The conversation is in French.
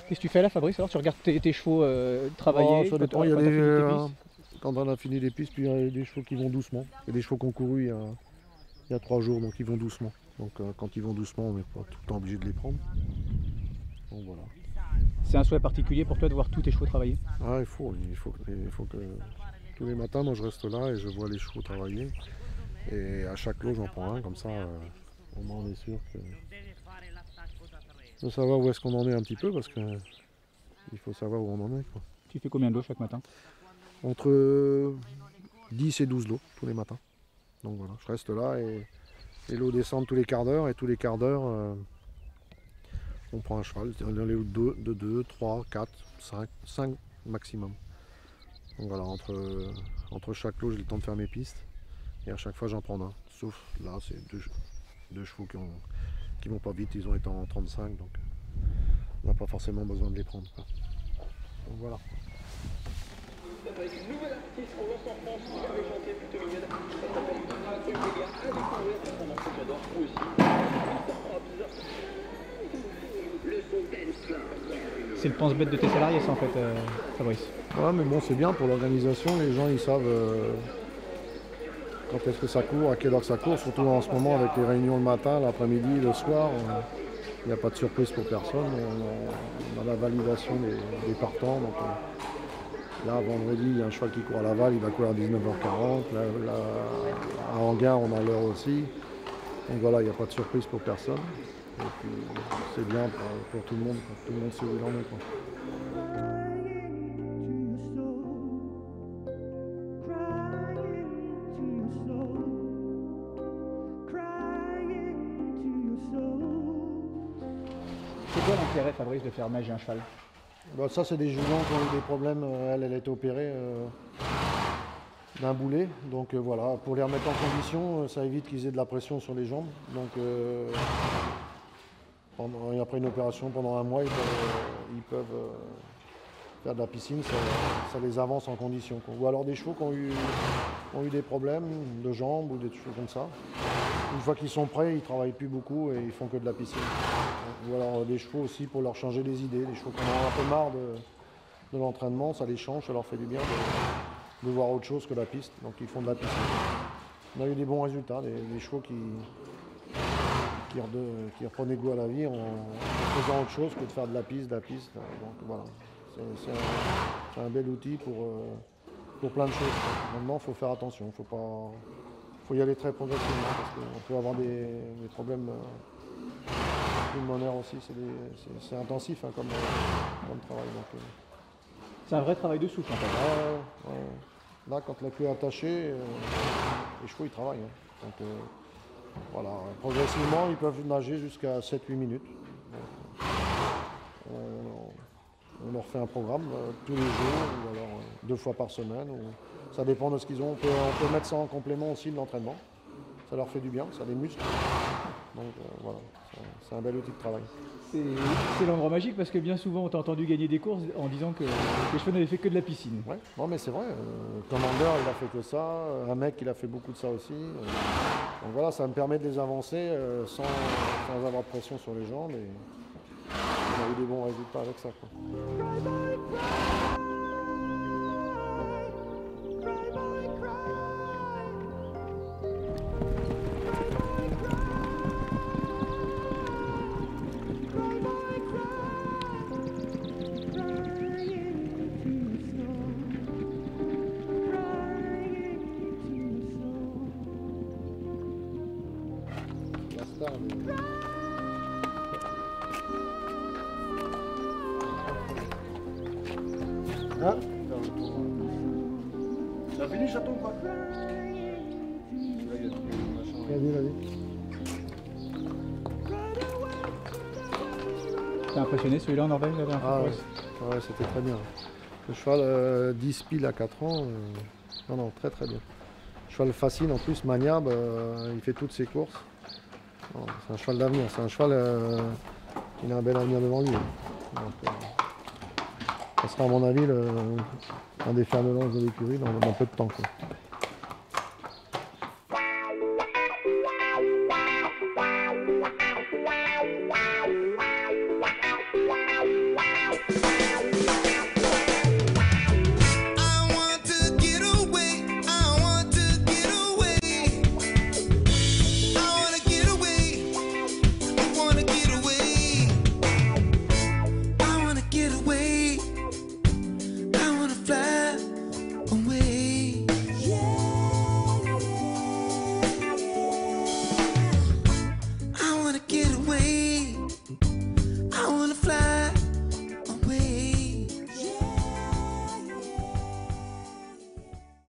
Qu'est-ce que tu fais là, Fabrice? Alors tu regardes tes chevaux travailler? Ça dépend, quand il y a t'as fini tes des, pistes quand on a fini les pistes, puis il y a des chevaux qui vont doucement. Il y a des chevaux qui ont couru il y a 3 jours, donc ils vont doucement. Donc quand ils vont doucement, on n'est pas tout le temps obligé de les prendre. Donc voilà. C'est un souhait particulier pour toi de voir tous tes chevaux travailler? Ah, il faut que tous les matins, moi je reste là et je vois les chevaux travailler. Et à chaque lot, j'en prends un, comme ça, au moins on est sûr de savoir où est-ce qu'on en est un petit peu, parce qu'il faut savoir où on en est, quoi. Tu fais combien de lots chaque matin? Entre 10 et 12 lots tous les matins. Donc voilà, je reste là et les lots descendent tous les quarts d'heure, et tous les quarts d'heure, on prend un cheval. Dans les lots de 2, 3, 4, 5 maximum. Donc voilà, entre chaque lot, j'ai le temps de faire mes pistes. Et à chaque fois, j'en prends un. Sauf là, c'est deux chevaux qui vont pas vite, ils ont été en 35, donc on n'a pas forcément besoin de les prendre, quoi. Donc voilà. Avec une nouvelle artiste qu'on lance en France qui avait chanté plutôt mignonne. Ça s'appelle Euphoria. À découvrir, c'est un morceau que j'adore aussi. Le son dance. C'est le pense-bête de tes salariés, ça en fait, Fabrice. Ouais, mais bon, c'est bien pour l'organisation, les gens ils savent quand est-ce que ça court, à quelle heure ça court, surtout en ce moment avec les réunions le matin, l'après-midi, le soir. Il n'y a pas de surprise pour personne, on a la validation des partants. Donc, là, vendredi, il y a un cheval qui court à Laval, il va courir à 19h40. Là, à Anguin, on a l'heure aussi. Donc voilà, il n'y a pas de surprise pour personne. Et puis, c'est bien pour tout le monde, quoi. Tout le monde sait où il en est, quoi. C'est quoi l'intérêt, Fabrice, de faire nager un cheval? Bah, ça, c'est des juments qui ont eu des problèmes. Elle a été opérée d'un boulet. Donc voilà, pour les remettre en condition, ça évite qu'ils aient de la pression sur les jambes. Donc après une opération, pendant un mois, ils peuvent faire de la piscine. Ça les avance en condition, quoi. Ou alors des chevaux qui ont eu des problèmes de jambes ou des choses comme ça. Une fois qu'ils sont prêts, ils ne travaillent plus beaucoup et ils font que de la piscine. Ou alors des chevaux aussi pour leur changer les idées. Des chevaux qui en ont un peu marre de l'entraînement, ça les change, ça leur fait du bien de voir autre chose que la piste. Donc ils font de la piscine. On a eu des bons résultats, des chevaux qui reprenaient goût à la vie en faisant autre chose que de faire de la piste. Donc voilà, c'est un bel outil pour plein de choses, quoi. Maintenant, il faut faire attention, faut y aller très progressivement parce qu'on peut avoir des problèmes pulmonaires aussi. C'est intensif, hein, comme travail. Donc, C'est un vrai travail de souffle en fait. ouais. Là, quand la queue est attachée, les chevaux ils travaillent, hein. Donc voilà, progressivement ils peuvent nager jusqu'à 7-8 minutes. Donc, on leur fait un programme tous les jours, ou alors 2 fois par semaine. Ça dépend de ce qu'ils ont. On peut mettre ça en complément aussi de l'entraînement. Ça leur fait du bien, ça les muscle. Donc voilà, c'est un bel outil de travail. C'est l'endroit magique parce que bien souvent on t'a entendu gagner des courses en disant que les chevaux n'avaient fait que de la piscine. Ouais, non mais c'est vrai. Commander, il a fait que ça. Un mec, il a fait beaucoup de ça aussi. Donc voilà, ça me permet de les avancer sans avoir de pression sur les jambes. Et on a eu des bons résultats avec ça, quoi. Hein? T'as fini, chaton, quoi? Vas-y. T'es impressionné celui-là en Norvège la dernière fois? Ouais, c'était très bien. Le cheval 10 piles à 4 ans, non, très très bien. Le cheval facile en plus, maniable, il fait toutes ses courses. C'est un cheval d'avenir, c'est un cheval qui a un bel avenir devant lui. Donc, ça sera à mon avis un des fers de lance de l'écurie dans peu de temps, quoi.